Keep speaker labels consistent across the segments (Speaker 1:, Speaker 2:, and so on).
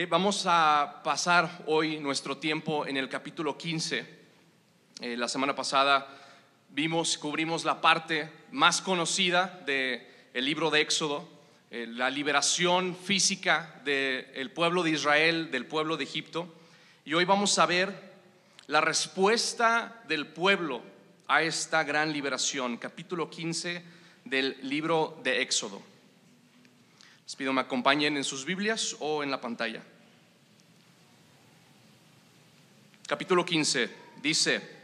Speaker 1: Vamos a pasar hoy nuestro tiempo en el capítulo 15. La semana pasada cubrimos la parte más conocida del libro de Éxodo, la liberación física del pueblo de Israel, del pueblo de Egipto. Y hoy vamos a ver la respuesta del pueblo a esta gran liberación, capítulo 15 del libro de Éxodo. Les pido me acompañen en sus Biblias o en la pantalla. Capítulo 15 dice: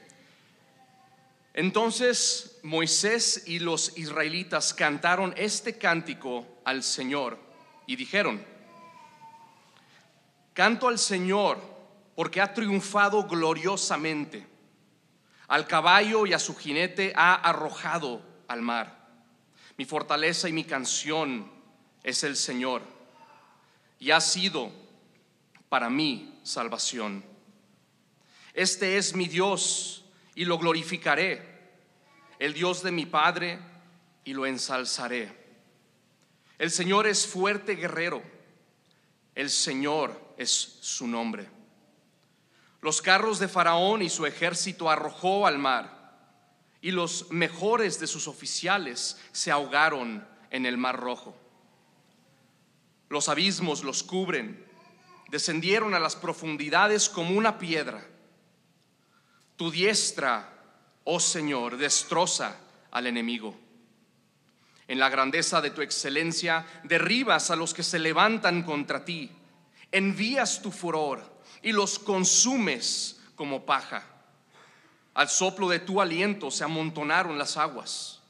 Speaker 1: Entonces Moisés y los israelitas cantaron este cántico al Señor y dijeron: Canto al Señor porque ha triunfado gloriosamente. Al caballo y a su jinete ha arrojado al mar. Mi fortaleza y mi canción es el Señor, y ha sido para mí salvación. Este es mi Dios y lo glorificaré, el Dios de mi Padre, y lo ensalzaré. El Señor es fuerte guerrero, el Señor es su nombre. Los carros de Faraón y su ejército arrojó al mar, y los mejores de sus oficiales se ahogaron en el mar Rojo. Los abismos los cubren, descendieron a las profundidades como una piedra. Tu diestra, oh Señor, destroza al enemigo. En la grandeza de tu excelencia derribas a los que se levantan contra ti. Envías tu furor y los consumes como paja. Al soplo de tu aliento se amontonaron las aguas.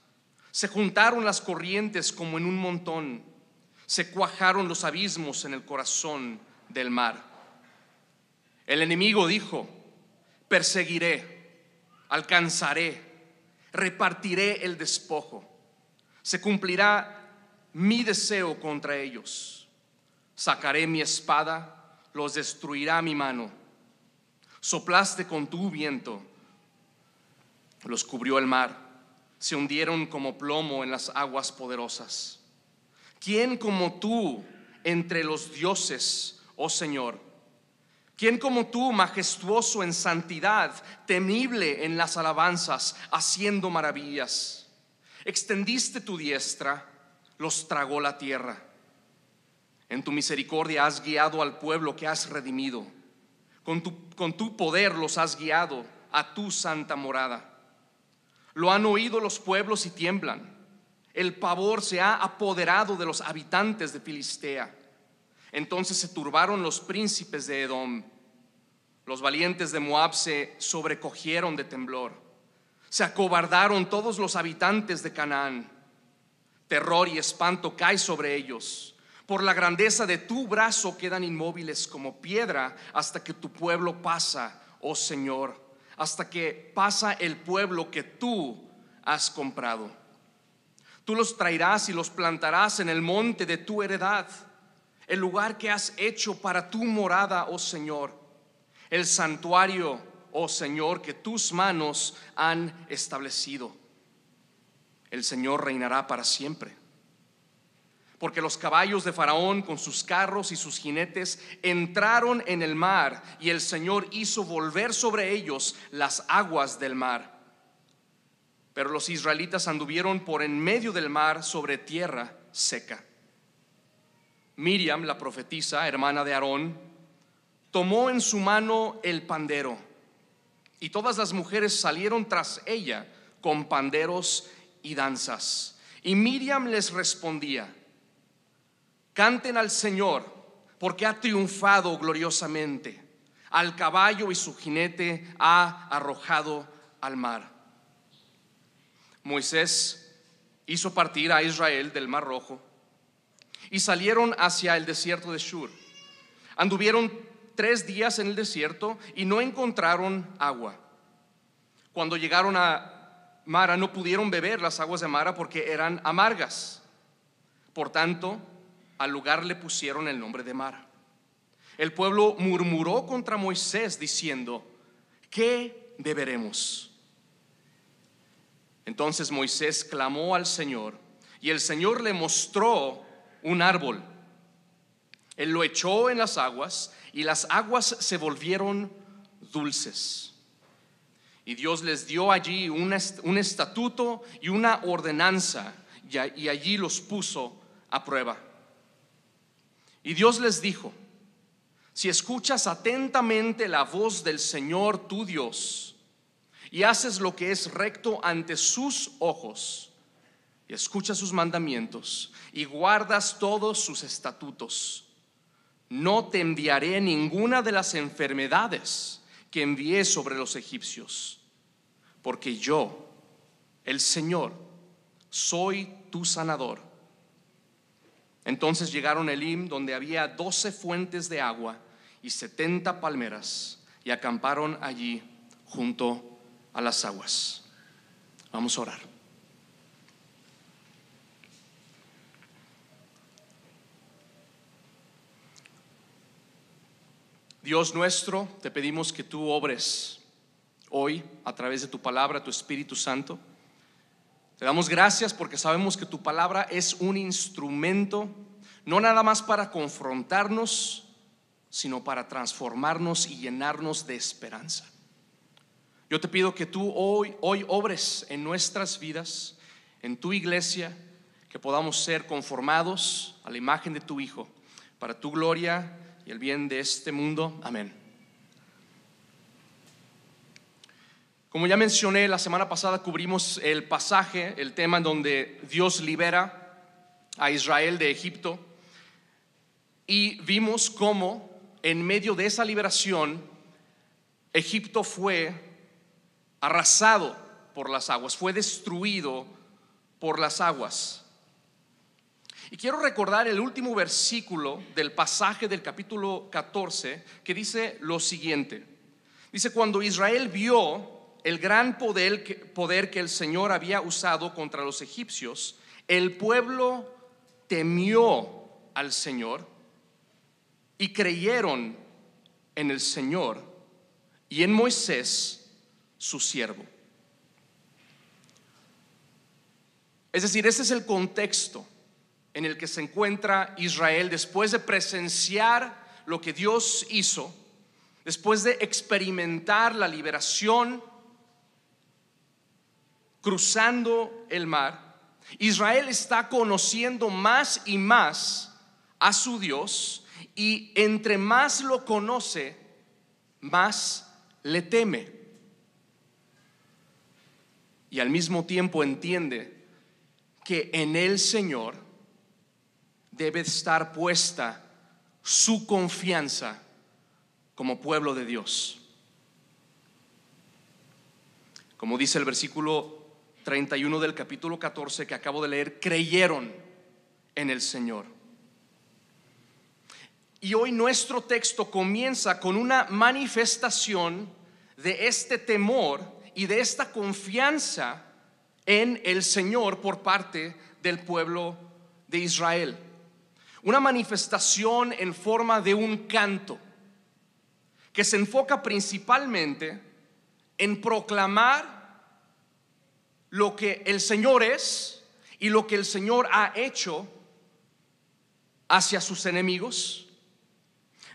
Speaker 1: Se juntaron las corrientes como en un montón. Se cuajaron los abismos en el corazón del mar. El enemigo dijo: perseguiré, alcanzaré, repartiré el despojo. Se cumplirá mi deseo contra ellos. Sacaré mi espada, los destruirá mi mano. Soplaste con tu viento, los cubrió el mar. Se hundieron como plomo en las aguas poderosas. ¿Quién como tú entre los dioses, oh Señor? ¿Quién como tú, majestuoso en santidad, temible en las alabanzas, haciendo maravillas? Extendiste tu diestra, los tragó la tierra. En tu misericordia has guiado al pueblo que has redimido. Con tu poder los has guiado a tu santa morada. Lo han oído los pueblos y tiemblan. El pavor se ha apoderado de los habitantes de Filistea. Entonces se turbaron los príncipes de Edom. Los valientes de Moab se sobrecogieron de temblor. Se acobardaron todos los habitantes de Canaán. Terror y espanto cae sobre ellos. Por la grandeza de tu brazo quedan inmóviles como piedra hasta que tu pueblo pasa, oh Señor, hasta que pasa el pueblo que tú has comprado. Tú los traerás y los plantarás en el monte de tu heredad, el lugar que has hecho para tu morada, oh Señor, el santuario, oh Señor, que tus manos han establecido. El Señor reinará para siempre. Porque los caballos de Faraón con sus carros y sus jinetes entraron en el mar, y el Señor hizo volver sobre ellos las aguas del mar. Pero los israelitas anduvieron por en medio del mar sobre tierra seca. Miriam, la profetisa, hermana de Aarón, tomó en su mano el pandero, y todas las mujeres salieron tras ella con panderos y danzas. Y Miriam les respondía: canten al Señor, porque ha triunfado gloriosamente. Al caballo y su jinete ha arrojado al mar. Moisés hizo partir a Israel del mar Rojo y salieron hacia el desierto de Shur. Anduvieron 3 días en el desierto y no encontraron agua. Cuando llegaron a Mara no pudieron beber las aguas de Mara porque eran amargas. Por tanto, al lugar le pusieron el nombre de Mara. El pueblo murmuró contra Moisés diciendo: ¿qué beberemos? Entonces Moisés clamó al Señor, y el Señor le mostró un árbol. Él lo echó en las aguas y las aguas se volvieron dulces. Y Dios les dio allí un estatuto y una ordenanza, y allí los puso a prueba. Y Dios les dijo: si escuchas atentamente la voz del Señor tu Dios y haces lo que es recto ante sus ojos, y escuchas sus mandamientos y guardas todos sus estatutos, no te enviaré ninguna de las enfermedades que envié sobre los egipcios, porque yo, el Señor, soy tu sanador. Entonces llegaron a Elim, donde había 12 fuentes de agua y 70 palmeras, y acamparon allí junto a las aguas. Vamos a orar. Dios nuestro, te pedimos que tú obres hoy a través de tu palabra, tu Espíritu Santo. Te damos gracias porque sabemos que tu palabra es un instrumento, no nada más para confrontarnos, sino para transformarnos y llenarnos de esperanza. Yo te pido que tú hoy obres en nuestras vidas, en tu iglesia, que podamos ser conformados a la imagen de tu Hijo, para tu gloria y el bien de este mundo. Amén. Como ya mencioné, la semana pasada cubrimos el pasaje, el tema en donde Dios libera a Israel de Egipto, y vimos cómo en medio de esa liberación Egipto fue arrasado por las aguas, fue destruido por las aguas. Y quiero recordar el último versículo del pasaje del capítulo 14, que dice lo siguiente. Dice: cuando Israel vio el gran poder que el Señor había usado contra los egipcios, el pueblo temió al Señor y creyeron en el Señor y en Moisés, su siervo. Es decir, ese es el contexto en el que se encuentra Israel después de presenciar lo que Dios hizo, después de experimentar la liberación cruzando el mar. Israel está conociendo más y más a su Dios, y entre más lo conoce, más le teme, y al mismo tiempo entiende que en el Señor debe estar puesta su confianza como pueblo de Dios. Como dice el versículo 31 del capítulo 14 que acabo de leer, creyeron en el Señor. Y hoy nuestro texto comienza con una manifestación de este temor y de esta confianza en el Señor por parte del pueblo de Israel. Una manifestación en forma de un canto que se enfoca principalmente en proclamar lo que el Señor es y lo que el Señor ha hecho hacia sus enemigos,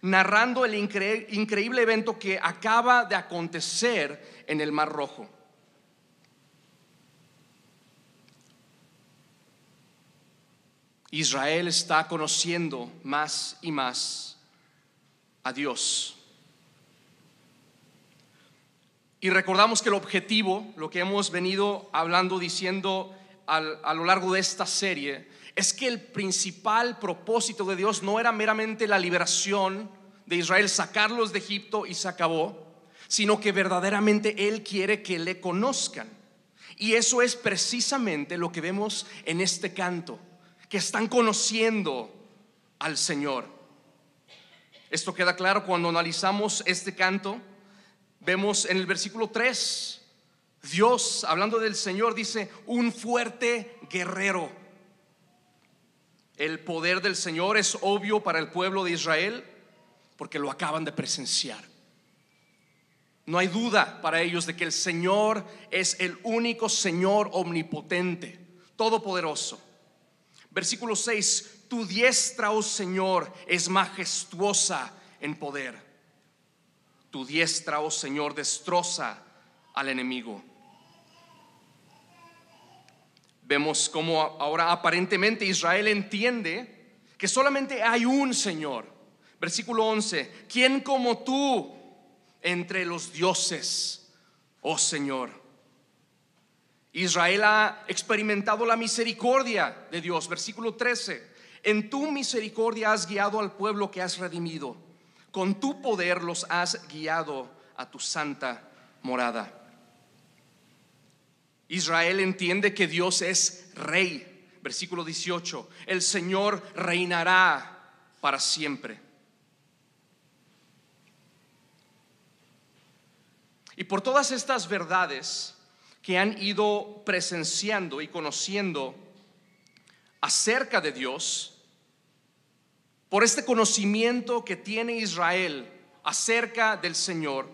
Speaker 1: narrando el increíble evento que acaba de acontecer en el Mar Rojo. Israel está conociendo más y más a Dios. Y recordamos que el objetivo, lo que hemos venido hablando, diciendo a lo largo de esta serie, es que el principal propósito de Dios no era meramente la liberación de Israel, sacarlos de Egipto y se acabó, sino que verdaderamente Él quiere que le conozcan. Y eso es precisamente lo que vemos en este canto, que están conociendo al Señor. Esto queda claro cuando analizamos este canto. Vemos en el versículo 3, Dios, hablando del Señor, dice: un fuerte guerrero. El poder del Señor es obvio para el pueblo de Israel porque lo acaban de presenciar. No hay duda para ellos de que el Señor es el único Señor omnipotente, todopoderoso. Versículo 6: tu diestra, oh Señor, es majestuosa en poder. Tu diestra, oh Señor, destroza al enemigo. Vemos cómo ahora aparentemente Israel entiende que solamente hay un Señor. Versículo 11: ¿quién como tú entre los dioses, oh Señor? Israel ha experimentado la misericordia de Dios. Versículo 13: en tu misericordia has guiado al pueblo que has redimido. Con tu poder los has guiado a tu santa morada. Israel entiende que Dios es rey. Versículo 18: el Señor reinará para siempre. Y por todas estas verdades que han ido presenciando y conociendo acerca de Dios, por este conocimiento que tiene Israel acerca del Señor,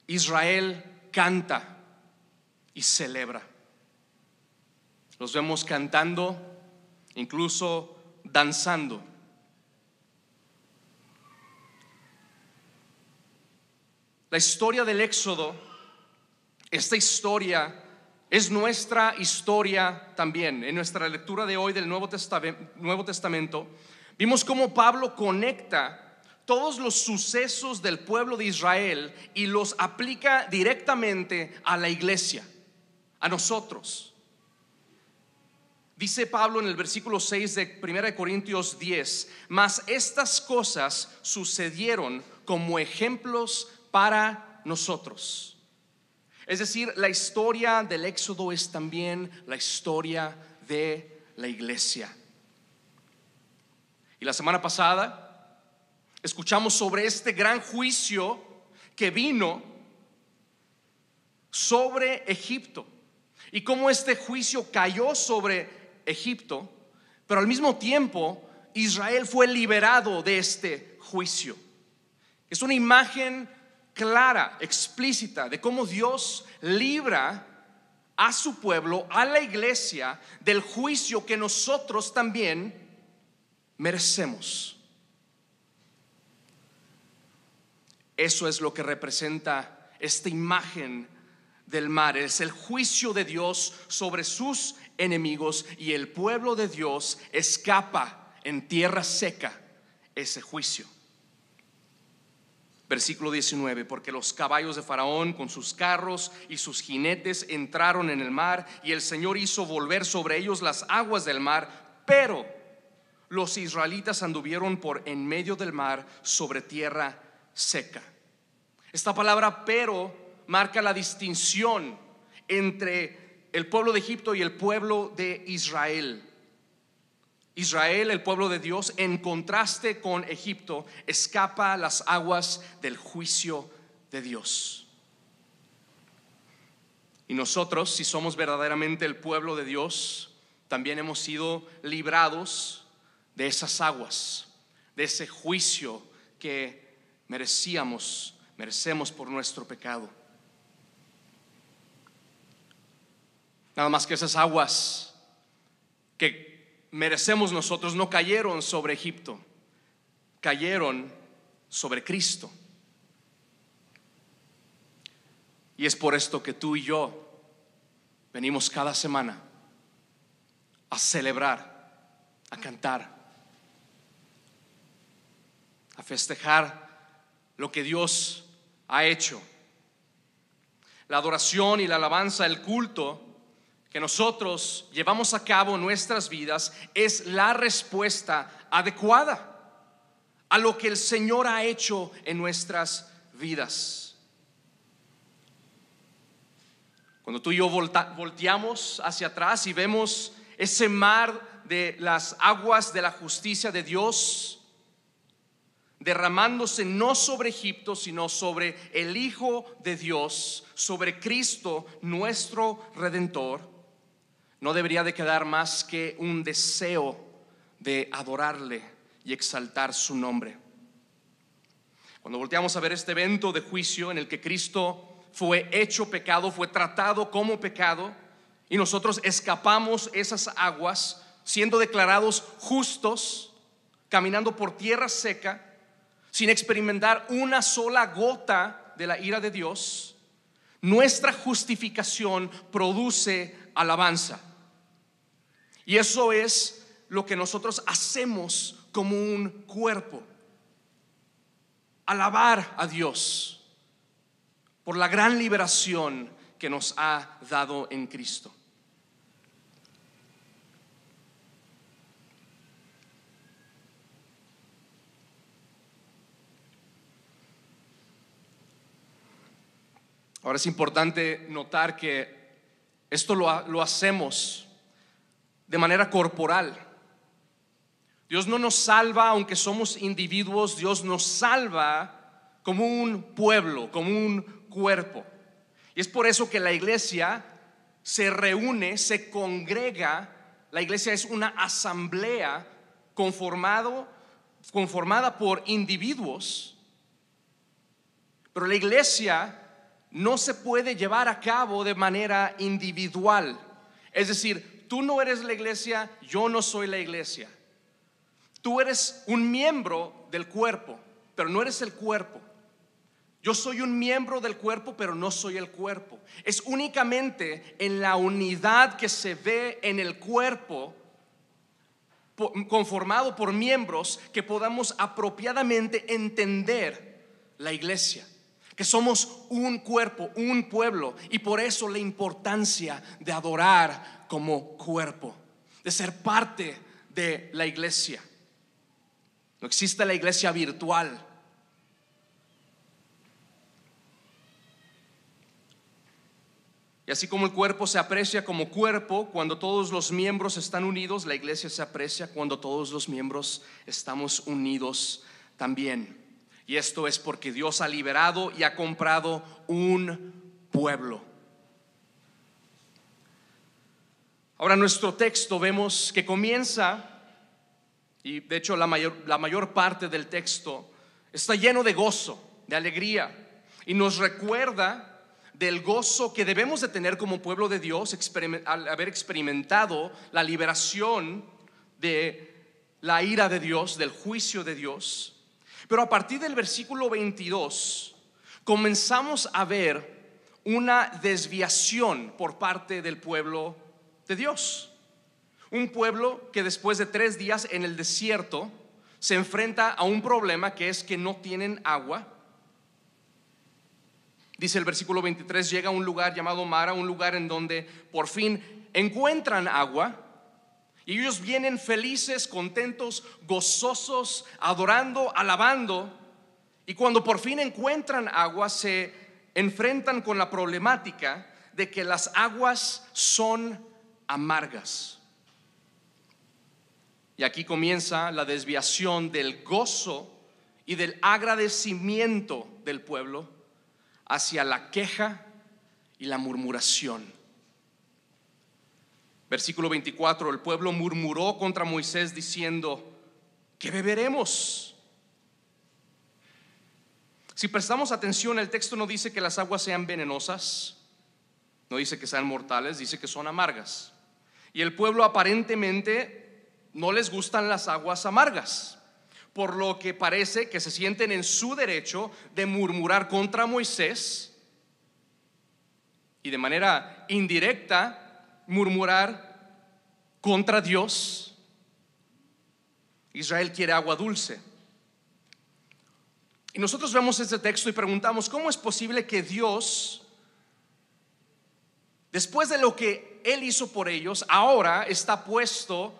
Speaker 1: Israel canta y celebra. Los vemos cantando, incluso danzando. La historia del Éxodo, esta historia es nuestra historia también. En nuestra lectura de hoy del Nuevo Testamento, vimos cómo Pablo conecta todos los sucesos del pueblo de Israel y los aplica directamente a la iglesia, a nosotros. Dice Pablo en el versículo 6 de 1 Corintios 10: mas estas cosas sucedieron como ejemplos para nosotros. Es decir, la historia del Éxodo es también la historia de la iglesia. Y la semana pasada escuchamos sobre este gran juicio que vino sobre Egipto y cómo este juicio cayó sobre Egipto, pero al mismo tiempo Israel fue liberado de este juicio. Es una imagen clara, explícita de cómo Dios libra a su pueblo, a la iglesia, del juicio que nosotros también merecemos. Eso es lo que representa esta imagen del mar. Es el juicio de Dios sobre sus enemigos, y el pueblo de Dios escapa en tierra seca ese juicio. Versículo 19: porque los caballos de Faraón con sus carros y sus jinetes entraron en el mar, y el Señor hizo volver sobre ellos las aguas del mar, pero los israelitas anduvieron por en medio del mar sobre tierra seca. Esta palabra pero marca la distinción entre el pueblo de Egipto y el pueblo de Israel. Israel, el pueblo de Dios, en contraste con Egipto, escapa a las aguas del juicio de Dios. Y nosotros, si somos verdaderamente el pueblo de Dios, también hemos sido librados de esas aguas, de ese juicio que merecemos por nuestro pecado. Nada más que esas aguas que merecemos nosotros no cayeron sobre Egipto, cayeron sobre Cristo. Y es por esto que tú y yo venimos cada semana a celebrar, a cantar, a festejar lo que Dios ha hecho. La adoración y la alabanza, el culto que nosotros llevamos a cabo en nuestras vidas es la respuesta adecuada a lo que el Señor ha hecho en nuestras vidas. Cuando tú y yo volteamos hacia atrás y vemos ese mar de las aguas de la justicia de Dios derramándose no sobre Egipto, sino sobre el Hijo de Dios, sobre Cristo nuestro Redentor, no debería de quedar más que un deseo de adorarle y exaltar su nombre. Cuando volteamos a ver este evento de juicio en el que Cristo fue hecho pecado, fue tratado como pecado, y nosotros escapamos esas aguas siendo declarados justos, caminando por tierra seca, sin experimentar una sola gota de la ira de Dios, nuestra justificación produce alabanza. Y eso es lo que nosotros hacemos como un cuerpo: alabar a Dios por la gran liberación que nos ha dado en Cristo. Ahora es importante notar que esto lo hacemos de manera corporal. Dios no nos salva aunque somos individuos, Dios nos salva como un pueblo, como un cuerpo. Y es por eso que la iglesia se reúne, se congrega. La iglesia es una asamblea conformada por individuos. Pero la iglesia no se puede llevar a cabo de manera individual. Es decir, tú no eres la iglesia, yo no soy la iglesia. Tú eres un miembro del cuerpo, pero no eres el cuerpo. Yo soy un miembro del cuerpo, pero no soy el cuerpo. Es únicamente en la unidad que se ve en el cuerpo, conformado por miembros, que podamos apropiadamente entender la iglesia, que somos un cuerpo, un pueblo. Y por eso la importancia de adorar como cuerpo, de ser parte de la iglesia. No existe la iglesia virtual. Y así como el cuerpo se aprecia como cuerpo cuando todos los miembros están unidos, la iglesia se aprecia cuando todos los miembros estamos unidos también. Y esto es porque Dios ha liberado y ha comprado un pueblo. Ahora, nuestro texto vemos que comienza, y de hecho la mayor parte del texto está lleno de gozo, de alegría, y nos recuerda del gozo que debemos de tener como pueblo de Dios al haber experimentado la liberación de la ira de Dios, del juicio de Dios. Pero a partir del versículo 22 comenzamos a ver una desviación por parte del pueblo de Dios. Un pueblo que después de 3 días en el desierto se enfrenta a un problema, que es que no tienen agua. Dice el versículo 23, llega a un lugar llamado Mara, un lugar en donde por fin encuentran agua. Y ellos vienen felices, contentos, gozosos, adorando, alabando. Y cuando por fin encuentran agua, se enfrentan con la problemática de que las aguas son amargas. Y aquí comienza la desviación del gozo y del agradecimiento del pueblo hacia la queja y la murmuración. Versículo 24, el pueblo murmuró contra Moisés diciendo: ¿qué beberemos? Si prestamos atención, el texto no dice que las aguas sean venenosas, no dice que sean mortales, dice que son amargas. Y el pueblo aparentemente no les gustan las aguas amargas, por lo que parece que se sienten en su derecho de murmurar contra Moisés y de manera indirecta murmurar contra Dios. Israel quiere agua dulce. Y nosotros vemos este texto y preguntamos: ¿cómo es posible que Dios, después de lo que Él hizo por ellos, ahora está puesto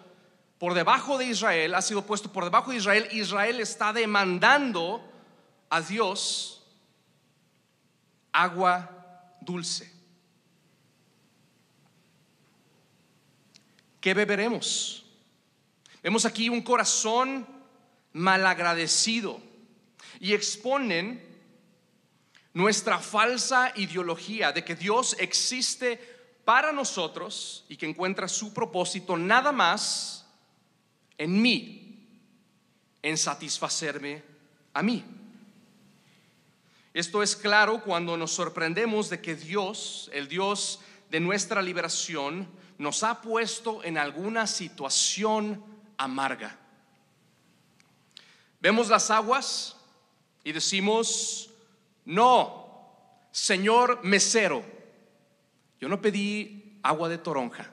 Speaker 1: por debajo de Israel, ha sido puesto por debajo de Israel? Israel está demandando a Dios agua dulce. ¿Qué beberemos? Vemos aquí un corazón malagradecido y exponen nuestra falsa ideología de que Dios existe para nosotros y que encuentra su propósito nada más en mí, en satisfacerme a mí. Esto es claro cuando nos sorprendemos de que Dios, el Dios de nuestra liberación, nos ha puesto en alguna situación amarga. Vemos las aguas y decimos: no, señor mesero, yo no pedí agua de toronja,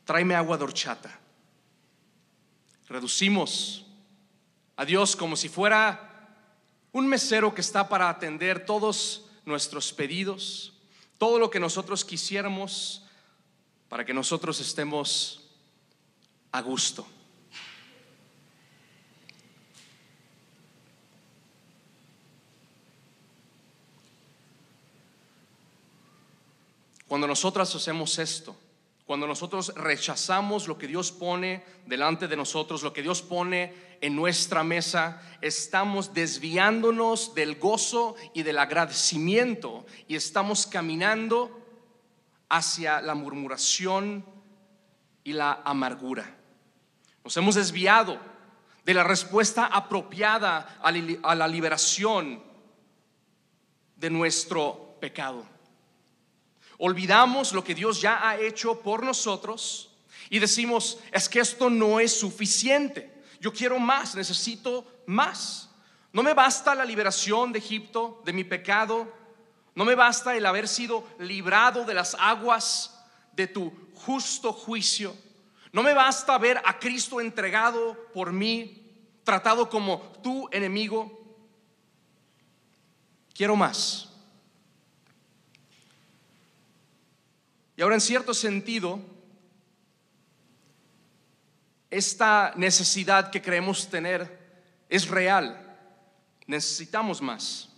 Speaker 1: tráeme agua de horchata. Reducimos a Dios como si fuera un mesero que está para atender todos nuestros pedidos, todo lo que nosotros quisiéramos para que nosotros estemos a gusto. Cuando nosotros hacemos esto, cuando nosotros rechazamos lo que Dios pone delante de nosotros, lo que Dios pone en nuestra mesa, estamos desviándonos del gozo y del agradecimiento y estamos caminando hacia la murmuración y la amargura. Nos hemos desviado de la respuesta apropiada a la liberación de nuestro pecado. Olvidamos lo que Dios ya ha hecho por nosotros y decimos: es que esto no es suficiente, yo quiero más, necesito más. No me basta la liberación de Egipto, de mi pecado. No me basta el haber sido librado de las aguas de tu justo juicio. No me basta ver a Cristo entregado por mí, tratado como tu enemigo. Quiero más. Y ahora, en cierto sentido, esta necesidad que creemos tener es real. Necesitamos más,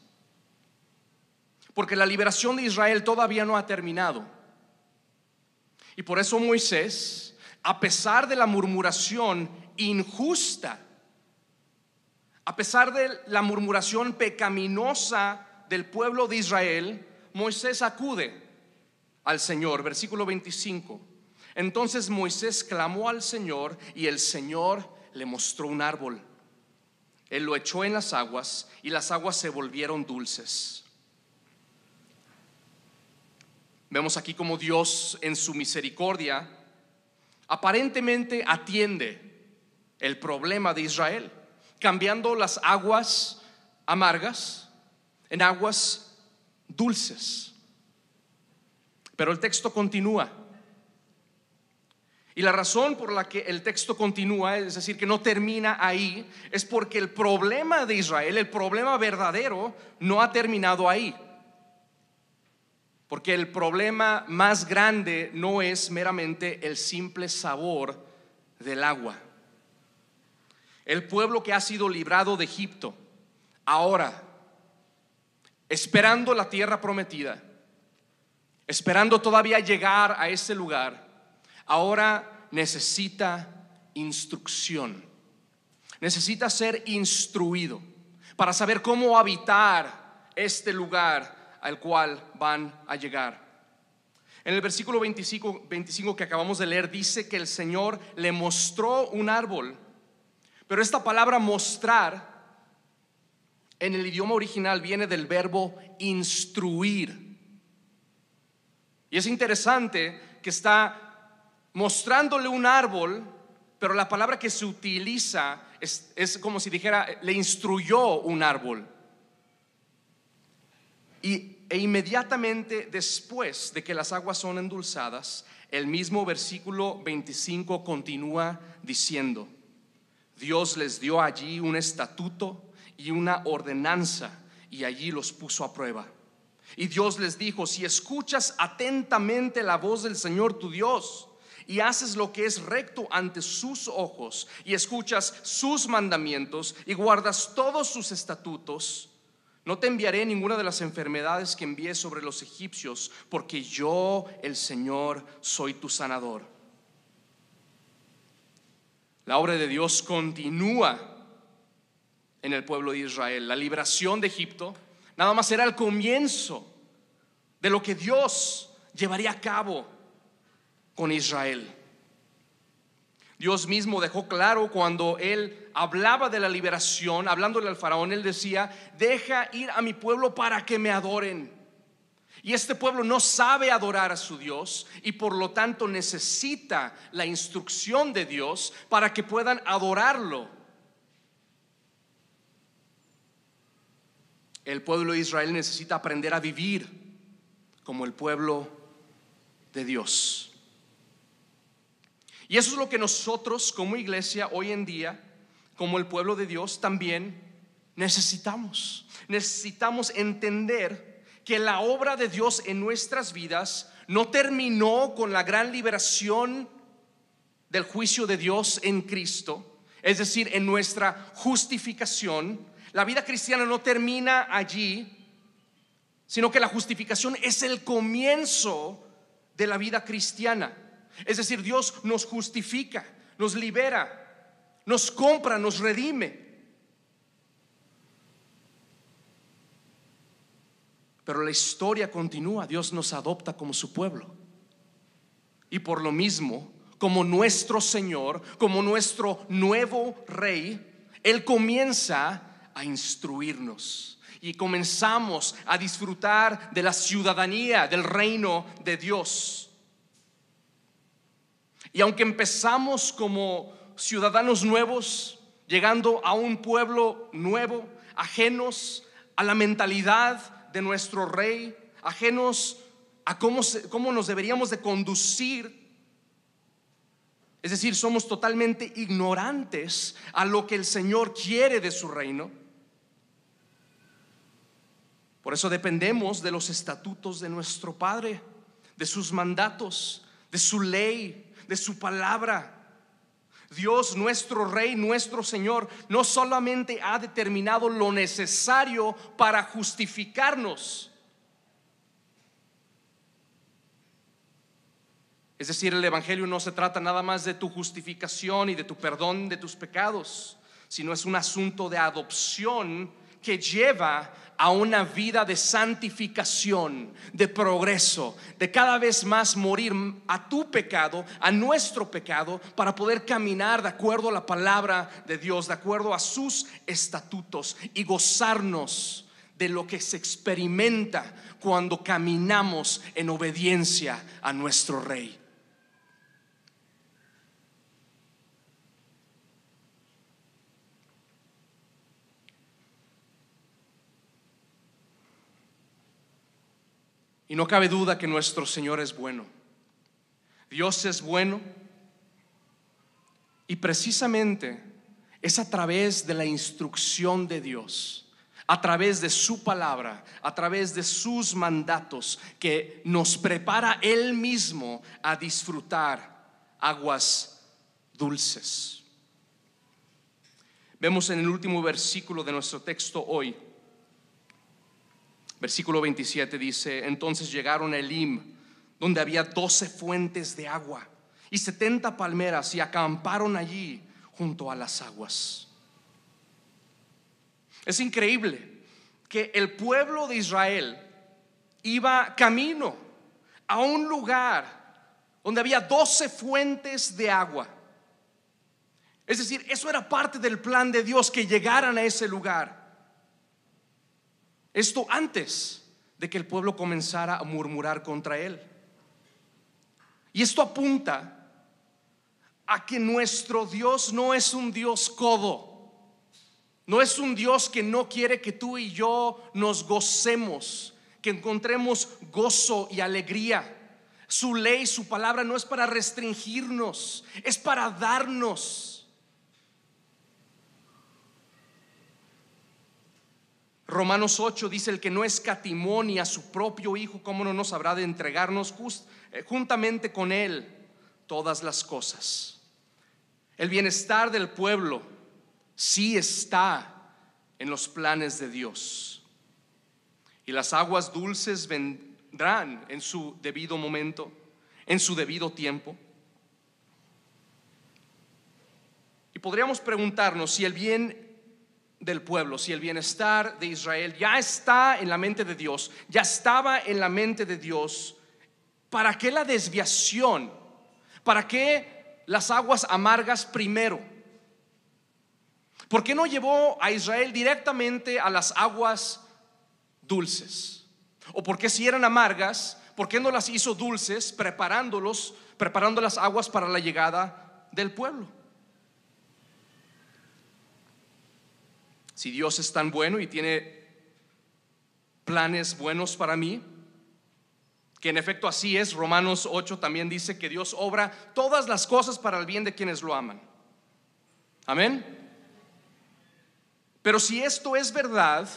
Speaker 1: porque la liberación de Israel todavía no ha terminado. Y por eso Moisés, a pesar de la murmuración injusta, a pesar de la murmuración pecaminosa del pueblo de Israel, Moisés acude al Señor. Versículo 25. Entonces Moisés clamó al Señor y el Señor le mostró un árbol. Él lo echó en las aguas y las aguas se volvieron dulces. Vemos aquí como Dios, en su misericordia, aparentemente atiende el problema de Israel, cambiando las aguas amargas en aguas dulces. Pero el texto continúa. Y la razón por la que el texto continúa, es decir, que no termina ahí, es porque el problema de Israel, el problema verdadero, no ha terminado ahí. Porque el problema más grande no es meramente el simple sabor del agua. El pueblo que ha sido librado de Egipto, ahora, esperando la tierra prometida, esperando todavía llegar a ese lugar, ahora necesita instrucción. Necesita ser instruido para saber cómo habitar este lugar al cual van a llegar. En el versículo 25 que acabamos de leer, dice que el Señor le mostró un árbol. Pero esta palabra mostrar en el idioma original viene del verbo instruir. Y es interesante que está mostrándole un árbol, pero la palabra que se utiliza es como si dijera: le instruyó un árbol. E inmediatamente después de que las aguas son endulzadas, el mismo versículo 25 continúa diciendo: Dios les dio allí un estatuto y una ordenanza, y allí los puso a prueba. Y Dios les dijo: si escuchas atentamente la voz del Señor tu Dios y haces lo que es recto ante sus ojos y escuchas sus mandamientos y guardas todos sus estatutos, no te enviaré ninguna de las enfermedades que envié sobre los egipcios, porque yo, el Señor, soy tu sanador. La obra de Dios continúa en el pueblo de Israel. La liberación de Egipto nada más era el comienzo de lo que Dios llevaría a cabo con Israel. Dios mismo dejó claro cuando Él hablaba de la liberación, hablándole al faraón, Él decía: deja ir a mi pueblo para que me adoren. Y este pueblo no sabe adorar a su Dios y por lo tanto necesita la instrucción de Dios para que puedan adorarlo. El pueblo de Israel necesita aprender a vivir como el pueblo de Dios. Y eso es lo que nosotros como iglesia hoy en día, como el pueblo de Dios, también necesitamos. Necesitamos entender que la obra de Dios en nuestras vidas no terminó con la gran liberación del juicio de Dios en Cristo, es decir, en nuestra justificación. La vida cristiana no termina allí, sino que la justificación es el comienzo de la vida cristiana. Es decir, Dios nos justifica, nos libera, nos compra, nos redime. Pero la historia continúa. Dios nos adopta como su pueblo. Y por lo mismo, como nuestro Señor, como nuestro nuevo Rey, Él comienza a instruirnos. Y comenzamos a disfrutar de la ciudadanía del reino de Dios. Y aunque empezamos como ciudadanos nuevos, llegando a un pueblo nuevo, ajenos a la mentalidad de nuestro Rey, ajenos a cómo nos deberíamos de conducir, es decir, somos totalmente ignorantes a lo que el Señor quiere de su reino. Por eso dependemos de los estatutos de nuestro Padre, de sus mandatos, de su ley, de su palabra. Dios, nuestro Rey, nuestro Señor, no solamente ha determinado lo necesario para justificarnos. Es decir, el Evangelio no se trata nada más de tu justificación y de tu perdón de tus pecados, sino es un asunto de adopción que lleva a una vida de santificación, de progreso, de cada vez más morir a tu pecado, a nuestro pecado, para poder caminar de acuerdo a la palabra de Dios, de acuerdo a sus estatutos, y gozarnos de lo que se experimenta cuando caminamos en obediencia a nuestro Rey. Y no cabe duda que nuestro Señor es bueno. Dios es bueno. Y precisamente es a través de la instrucción de Dios, a través de su palabra, a través de sus mandatos, que nos prepara Él mismo a disfrutar aguas dulces. Vemos en el último versículo de nuestro texto hoy. Versículo 27 dice: entonces llegaron a Elim, donde había 12 fuentes de agua y 70 palmeras, y acamparon allí junto a las aguas. Es increíble que el pueblo de Israel iba camino a un lugar donde había 12 fuentes de agua. Es decir, eso era parte del plan de Dios, que llegaran a ese lugar. Esto antes de que el pueblo comenzara a murmurar contra él. Y esto apunta a que nuestro Dios no es un Dios codo. No es un Dios que no quiere que tú y yo nos gocemos, que encontremos gozo y alegría. Su ley, su palabra no es para restringirnos, es para darnos. Romanos 8 dice: el que no escatimó ni a su propio Hijo, ¿cómo no nos habrá de entregarnos juntamente con Él todas las cosas? El bienestar del pueblo sí está en los planes de Dios, y las aguas dulces vendrán en su debido momento, en su debido tiempo. Y podríamos preguntarnos si el bien del pueblo, si el bienestar de Israel ya está en la mente de Dios, ya estaba en la mente de Dios, ¿para qué la desviación? ¿Para qué las aguas amargas primero? ¿Por qué no llevó a Israel directamente a las aguas dulces? ¿O por qué si eran amargas, por qué no las hizo dulces preparando las aguas para la llegada del pueblo? Si Dios es tan bueno y tiene planes buenos para mí, que en efecto así es, Romanos 8 también dice que Dios obra todas las cosas para el bien de quienes lo aman. Amén. Pero si esto es verdad,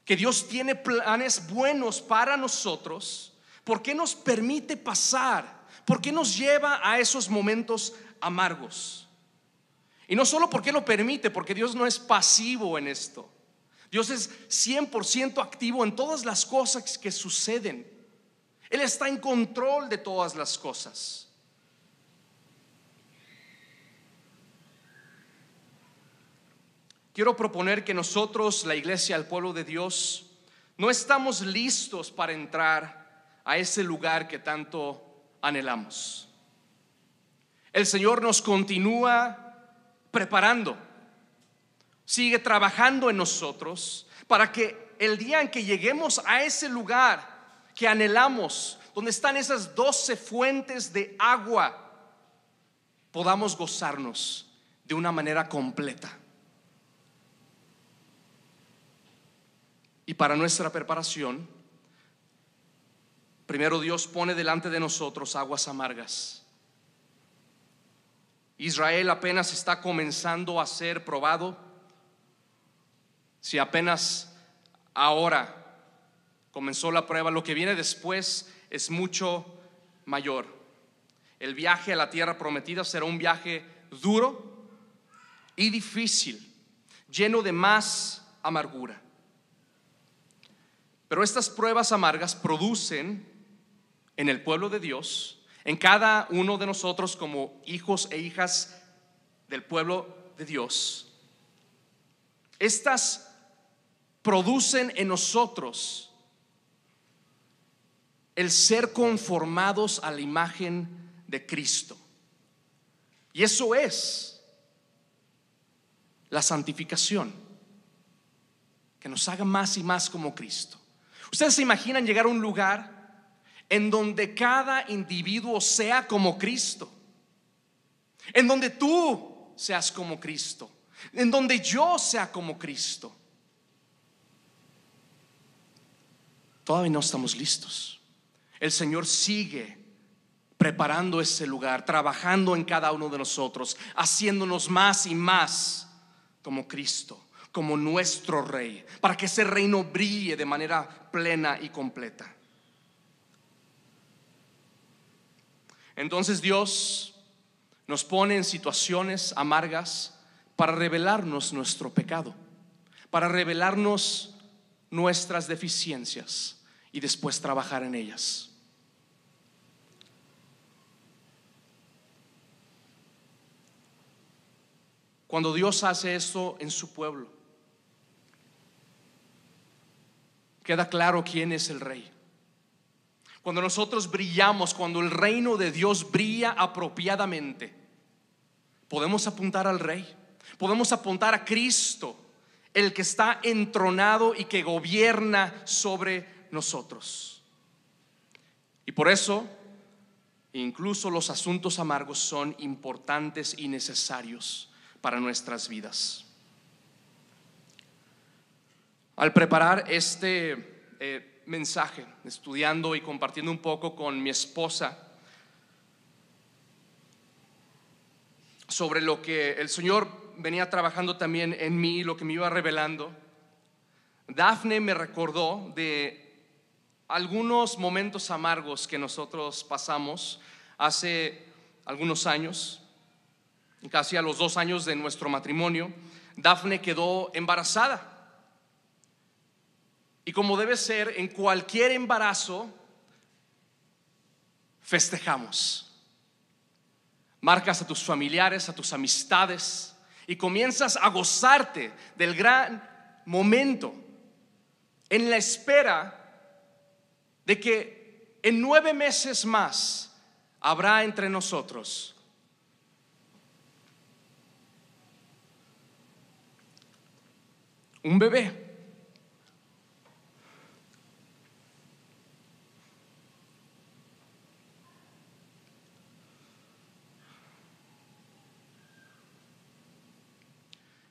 Speaker 1: que Dios tiene planes buenos para nosotros, ¿por qué nos permite pasar? ¿Por qué nos lleva a esos momentos amargos? Y no solo porque lo permite, porque Dios no es pasivo en esto. Dios es 100% activo en todas las cosas que suceden. Él está en control de todas las cosas. Quiero proponer que nosotros, la iglesia, el pueblo de Dios, no estamos listos para entrar a ese lugar que tanto anhelamos. El Señor nos continúa preparando, sigue trabajando en nosotros para que el día en que lleguemos a ese lugar que anhelamos, donde están esas 12 fuentes de agua, podamos gozarnos de una manera completa. Y para nuestra preparación, primero Dios pone delante de nosotros aguas amargas. Israel apenas está comenzando a ser probado. Si apenas ahora comenzó la prueba, lo que viene después es mucho mayor. El viaje a la tierra prometida será un viaje duro y difícil, lleno de más amargura. Pero estas pruebas amargas producen en el pueblo de Dios, en cada uno de nosotros como hijos e hijas del pueblo de Dios, estas producen en nosotros el ser conformados a la imagen de Cristo. Y eso es la santificación, que nos haga más y más como Cristo. ¿Ustedes se imaginan llegar a un lugar en donde cada individuo sea como Cristo? En donde tú seas como Cristo, en donde yo sea como Cristo. Todavía no estamos listos. El Señor sigue preparando ese lugar, trabajando en cada uno de nosotros, haciéndonos más y más como Cristo, como nuestro Rey, para que ese reino brille de manera plena y completa. Entonces Dios nos pone en situaciones amargas para revelarnos nuestro pecado, para revelarnos nuestras deficiencias y después trabajar en ellas. Cuando Dios hace esto en su pueblo, queda claro quién es el Rey. Cuando nosotros brillamos, cuando el reino de Dios brilla apropiadamente, podemos apuntar al Rey, podemos apuntar a Cristo, el que está entronado y que gobierna sobre nosotros. Y por eso, incluso los asuntos amargos son importantes y necesarios para nuestras vidas. Al preparar este mensaje, estudiando y compartiendo un poco con mi esposa sobre lo que el Señor venía trabajando también en mí, lo que me iba revelando, Dafne me recordó de algunos momentos amargos que nosotros pasamos hace algunos años, casi a los 2 años de nuestro matrimonio. Dafne quedó embarazada. Y como debe ser en cualquier embarazo, festejamos. Marcas a tus familiares, a tus amistades y comienzas a gozarte del gran momento, en la espera de que en 9 meses más habrá entre nosotros un bebé.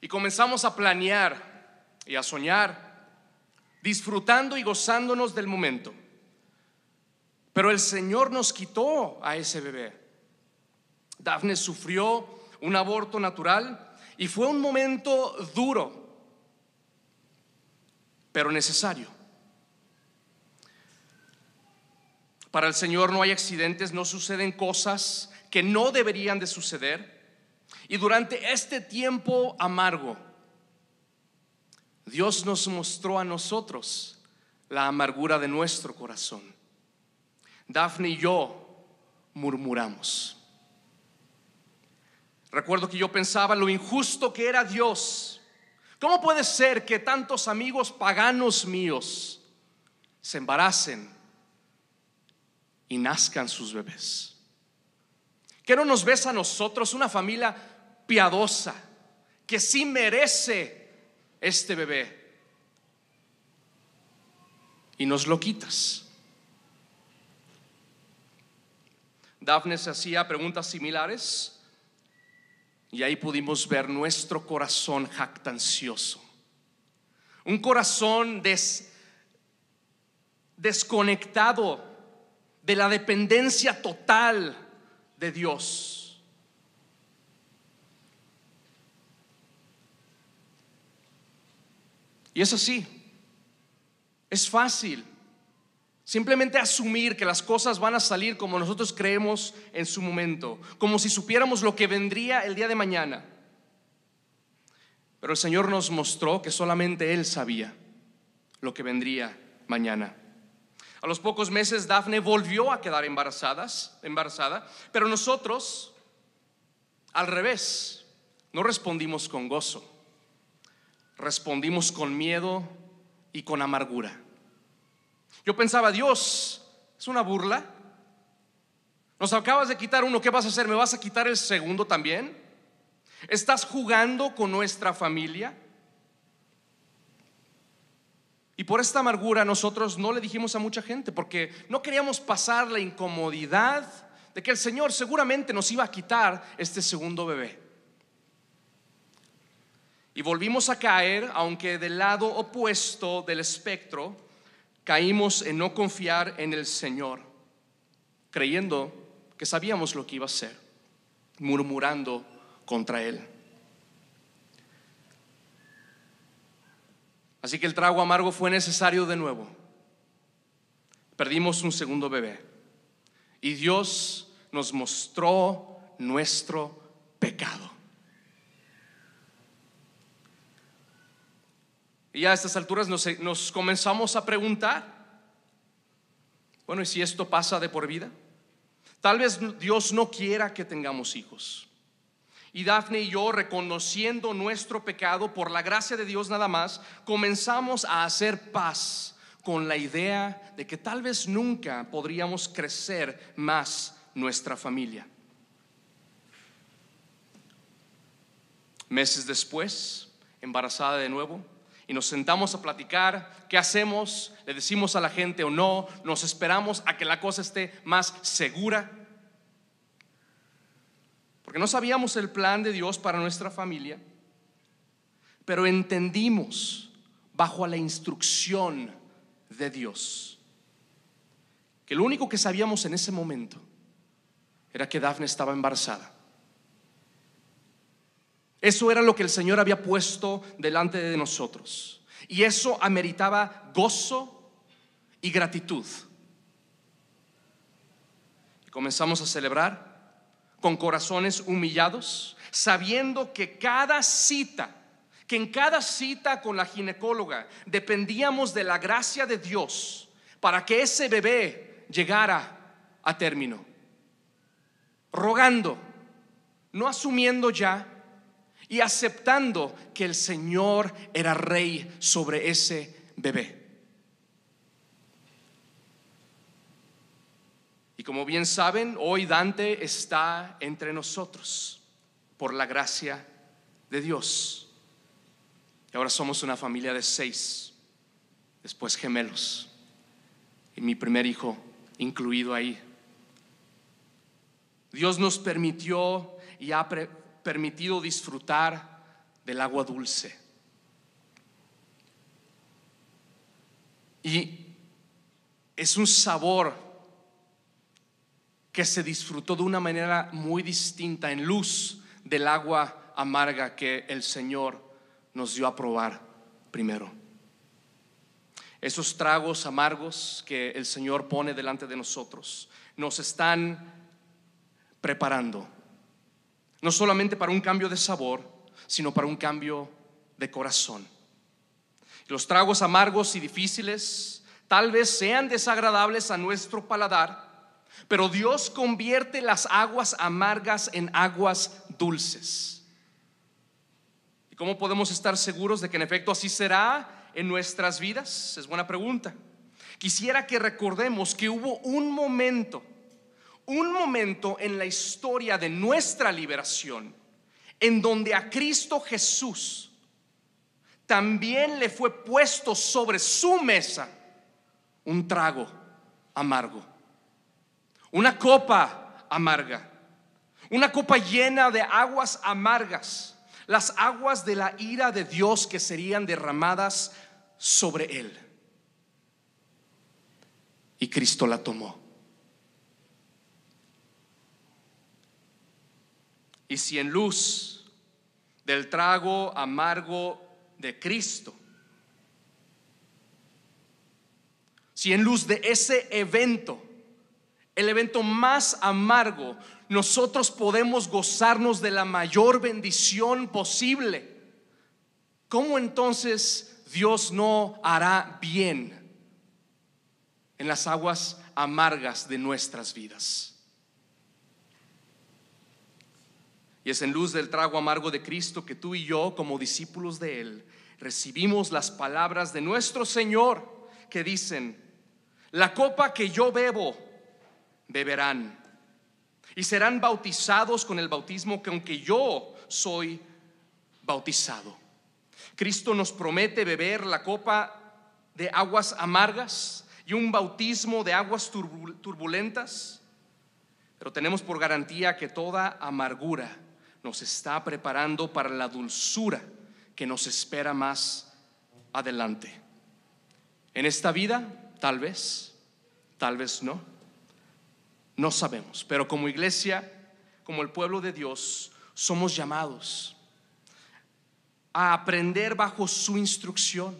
Speaker 1: comenzamos a planear y a soñar, disfrutando y gozándonos del momento. Pero el Señor nos quitó a ese bebé. Dafne sufrió un aborto natural y fue un momento duro, pero necesario. Para el Señor no hay accidentes, no suceden cosas que no deberían de suceder. Y durante este tiempo amargo, Dios nos mostró a nosotros la amargura de nuestro corazón. Dafne y yo murmuramos. Recuerdo que yo pensaba lo injusto que era Dios. ¿Cómo puede ser que tantos amigos paganos míos se embaracen y nazcan sus bebés? ¿Qué no nos ves a nosotros, una familia piadosa, que sí merece este bebé, y nos lo quitas? Dafne se hacía preguntas similares y ahí pudimos ver nuestro corazón jactancioso, un corazón desconectado de la dependencia total de Dios. Y es así, es fácil simplemente asumir que las cosas van a salir como nosotros creemos en su momento, como si supiéramos lo que vendría el día de mañana. Pero el Señor nos mostró que solamente Él sabía lo que vendría mañana. A los pocos meses Dafne volvió a quedar embarazada, pero nosotros, al revés, no respondimos con gozo, respondimos con miedo y con amargura. Yo pensaba, Dios, ¿es una burla? Nos acabas de quitar uno, ¿qué vas a hacer? ¿Me vas a quitar el segundo también? ¿Estás jugando con nuestra familia? Y por esta amargura nosotros no le dijimos a mucha gente, porque no queríamos pasar la incomodidad de que el Señor seguramente nos iba a quitar este segundo bebé. Y volvimos a caer, aunque del lado opuesto del espectro, caímos en no confiar en el Señor, creyendo que sabíamos lo que iba a hacer, murmurando contra Él. Así que el trago amargo fue necesario de nuevo. Perdimos un segundo bebé y Dios nos mostró nuestro pecado. Y a estas alturas nos comenzamos a preguntar, bueno, ¿y si esto pasa de por vida? Tal vez Dios no quiera que tengamos hijos. Y Dafne y yo, reconociendo nuestro pecado por la gracia de Dios nada más, comenzamos a hacer paz con la idea de que tal vez nunca podríamos crecer más nuestra familia. Meses después, embarazada de nuevo, y nos sentamos a platicar, ¿qué hacemos? ¿Le decimos a la gente o no? ¿Nos esperamos a que la cosa esté más segura? Porque no sabíamos el plan de Dios para nuestra familia, pero entendimos bajo la instrucción de Dios que lo único que sabíamos en ese momento era que Dafne estaba embarazada. Eso era lo que el Señor había puesto delante de nosotros, y eso ameritaba gozo y gratitud. Y comenzamos a celebrar con corazones humillados, sabiendo que en cada cita con la ginecóloga dependíamos de la gracia de Dios para que ese bebé llegara a término. Rogando, no asumiendo ya, y aceptando que el Señor era rey sobre ese bebé. Y como bien saben, hoy Dante está entre nosotros por la gracia de Dios. Y ahora somos una familia de 6, después gemelos, y mi primer hijo incluido ahí. Dios nos permitió y ha permitido disfrutar del agua dulce. Y es un sabor que se disfrutó de una manera muy distinta en luz del agua amarga que el Señor nos dio a probar primero. Esos tragos amargos que el Señor pone delante de nosotros nos están preparando, no solamente para un cambio de sabor, sino para un cambio de corazón. Los tragos amargos y difíciles tal vez sean desagradables a nuestro paladar, pero Dios convierte las aguas amargas en aguas dulces. ¿Y cómo podemos estar seguros de que en efecto así será en nuestras vidas? Es buena pregunta. Quisiera que recordemos que hubo un momento en la historia de nuestra liberación en donde a Cristo Jesús también le fue puesto sobre su mesa un trago amargo, una copa amarga, una copa llena de aguas amargas, las aguas de la ira de Dios que serían derramadas sobre él. Y Cristo la tomó. Y si en luz del trago amargo de Cristo, si en luz de ese evento, el evento más amargo, nosotros podemos gozarnos de la mayor bendición posible, ¿cómo entonces Dios no hará bien en las aguas amargas de nuestras vidas? Y es en luz del trago amargo de Cristo que tú y yo, como discípulos de Él, recibimos las palabras de nuestro Señor que dicen: la copa que yo bebo, beberán, y serán bautizados con el bautismo con que yo soy bautizado. Cristo nos promete beber la copa de aguas amargas y un bautismo de aguas turbulentas, pero tenemos por garantía que toda amargura nos está preparando para la dulzura que nos espera más adelante. En esta vida, tal vez no, no sabemos, pero como iglesia, como el pueblo de Dios, somos llamados a aprender bajo su instrucción,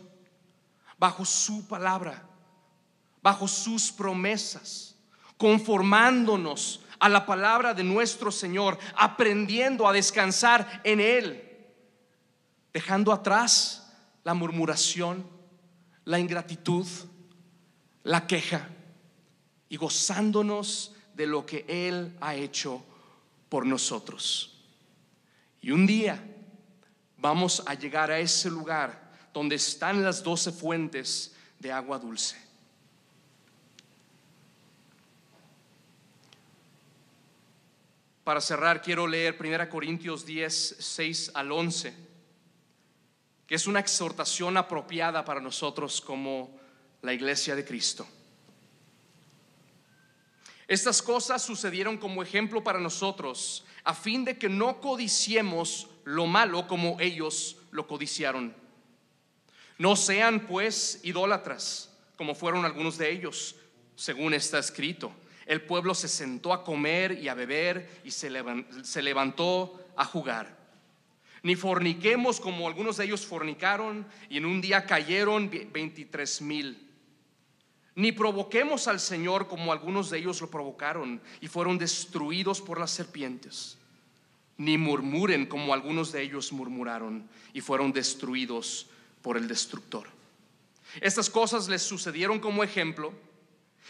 Speaker 1: bajo su palabra, bajo sus promesas, conformándonos a la palabra de nuestro Señor, aprendiendo a descansar en Él, dejando atrás la murmuración, la ingratitud, la queja, y gozándonos de lo que Él ha hecho por nosotros. Y un día vamos a llegar a ese lugar donde están las 12 fuentes de agua dulce. Para cerrar, quiero leer 1 Corintios 10, 6 al 11, que es una exhortación apropiada para nosotros como la iglesia de Cristo. Estas cosas sucedieron como ejemplo para nosotros, a fin de que no codiciemos lo malo como ellos lo codiciaron. No sean pues idólatras, como fueron algunos de ellos, según está escrito: el pueblo se sentó a comer y a beber y se levantó a jugar. Ni forniquemos, como algunos de ellos fornicaron y en un día cayeron 23,000. Ni provoquemos al Señor, como algunos de ellos lo provocaron y fueron destruidos por las serpientes. Ni murmuren, como algunos de ellos murmuraron y fueron destruidos por el destructor. Estas cosas les sucedieron como ejemplo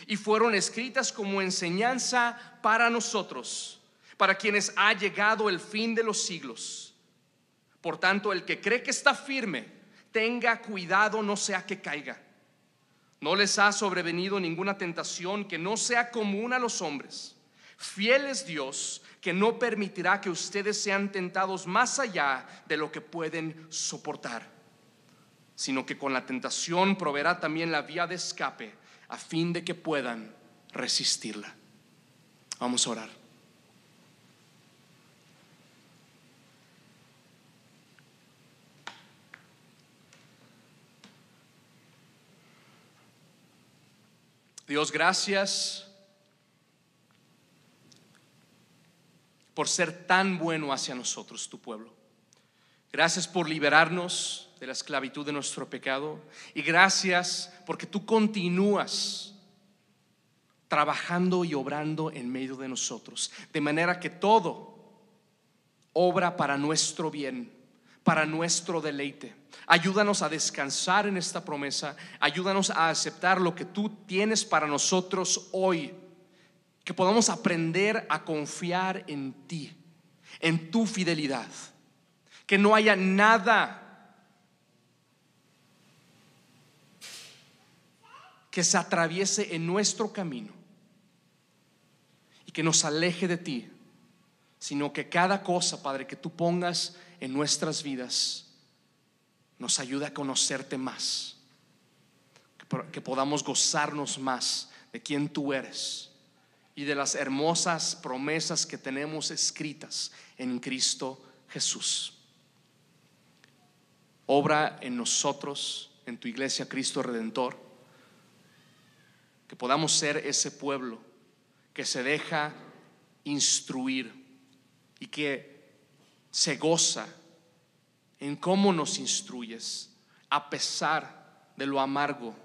Speaker 1: y fueron escritas como enseñanza para nosotros, para quienes ha llegado el fin de los siglos. Por tanto, el que cree que está firme, tenga cuidado no sea que caiga. No les ha sobrevenido ninguna tentación que no sea común a los hombres. Fiel es Dios, que no permitirá que ustedes sean tentados más allá de lo que pueden soportar, sino que con la tentación proveerá también la vía de escape, a fin de que puedan resistirla. Vamos a orar. Dios, gracias por ser tan bueno hacia nosotros, tu pueblo. Gracias por liberarnos de la esclavitud de nuestro pecado. Y gracias porque tú continúas trabajando y obrando en medio de nosotros, de manera que todo obra para nuestro bien, para nuestro deleite. Ayúdanos a descansar en esta promesa. Ayúdanos a aceptar lo que tú tienes para nosotros hoy. Que podamos aprender a confiar en ti, en tu fidelidad. Que no haya nada que se atraviese en nuestro camino y que nos aleje de ti, sino que cada cosa, Padre, que tú pongas en nuestras vidas nos ayude a conocerte más, que podamos gozarnos más de quién tú eres y de las hermosas promesas que tenemos escritas en Cristo Jesús. Obra en nosotros, en tu iglesia Cristo Redentor, que podamos ser ese pueblo que se deja instruir y que se goza en cómo nos instruyes, a pesar de lo amargo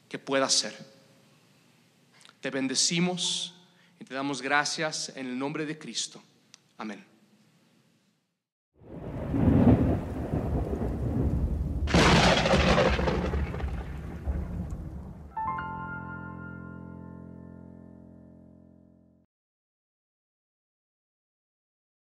Speaker 1: que pueda ser. Te bendecimos y te damos gracias en el nombre de Cristo. Amén.